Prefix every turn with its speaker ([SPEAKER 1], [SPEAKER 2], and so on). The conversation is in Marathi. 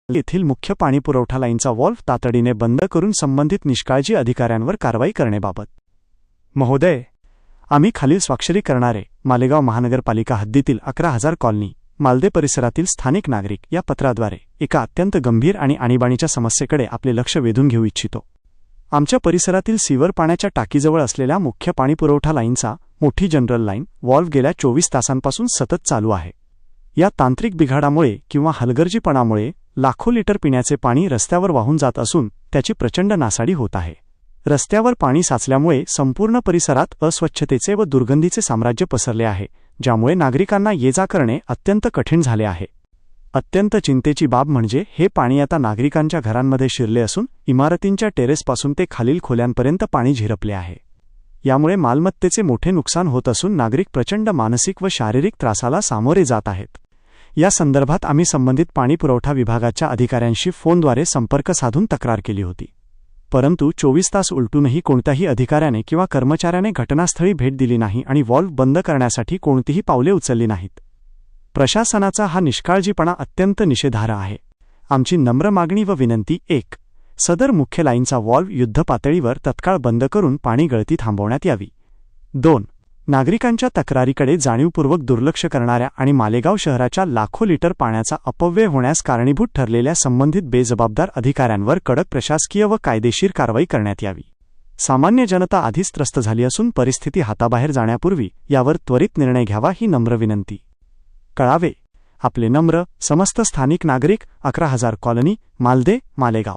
[SPEAKER 1] येथील मुख्य पाणीपुरवठा लाईनचा व्हॉल्व्ह तातडीने बंद करून संबंधित निष्काळजी अधिकाऱ्यांवर कारवाई करण्याबाबत महोदय, आम्ही खालील स्वाक्षरी करणारे मालेगाव महानगरपालिका हद्दीतील 11,000 कॉलनी मालदे परिसरातील स्थानिक नागरिक या पत्राद्वारे एका अत्यंत गंभीर आणि आणीबाणीच्या समस्येकडे आपले लक्ष वेधून घेऊ इच्छितो। आमच्या परिसरातील सीवर पाण्याच्या टाकीजवळ असलेल्या मुख्य पाणीपुरवठा लाईनचा मोठी जनरल लाईन व्हॉल्व्ह गेल्या 24 तासांपासून सतत चालू आहे। या तांत्रिक बिघाडामुळे किंवा हलगर्जीपणामुळे लाखो लिटर पिण्याचे पाणी रस्त्यावर वाहून जात असून त्याची प्रचंड नासाडी होत आहे। रस्त्यावर पाणी साचल्यामुळे संपूर्ण परिसरात अस्वच्छतेचे व दुर्गंधीचे साम्राज्य पसरले आहे, ज्यामुळे नागरिकांना ये-जा करणे अत्यंत कठीण झाले आहे। अत्यंत चिंतेची बाब म्हणजे हे पाणी आता नागरिकांच्या घरांमध्ये शिरले असून इमारतींच्या टेरेसपासून ते खालील खोल्यांपर्यंत पाणी झिरपले आहे। यामुळे मालमत्तेचे मोठे नुकसान होत असून नागरिक प्रचंड मानसिक व शारीरिक त्रासाला सामोरे जात आहेत। या संदर्भात आम्ही संबंधित पाणीपुरवठा विभागाच्या अधिकाऱ्यांशी फोनद्वारे संपर्क साधून तक्रार केली होती, परंतु 24 तास उलटूनही कोणत्याही अधिकाऱ्याने किंवा कर्मचाऱ्याने घटनास्थळी भेट दिली नाही आणि व्हॉल्व्ह बंद करण्यासाठी कोणतीही पावले उचलली नाहीत। प्रशासनाचा हा निष्काळजीपणा अत्यंत निषेधार्ह आहे। आमची नम्र मागणी व विनंती: 1. सदर मुख्य लाईनचा व्हॉल्व्ह युद्धपातळीवर तत्काळ बंद करून पाणी गळती थांबवण्यात यावी। 2. नागरिकांच्या तक्रारीकडे जाणीवपूर्वक दुर्लक्ष करणाऱ्या आणि मालेगाव शहराच्या लाखो लिटर पाण्याचा अपव्यय होण्यास कारणीभूत ठरलेल्या संबंधित बेजबाबदार अधिकाऱ्यांवर कडक प्रशासकीय व कायदेशीर कारवाई करण्यात यावी। सामान्य जनता आधीच त्रस्त झाली असून परिस्थिती हाताबाहेर जाण्यापूर्वी यावर त्वरित निर्णय घ्यावा ही नम्र विनंती। कळावे, आपले नम्र, समस्त स्थानिक नागरिक, 11,000 कॉलनी, मालदे, मालेगाव।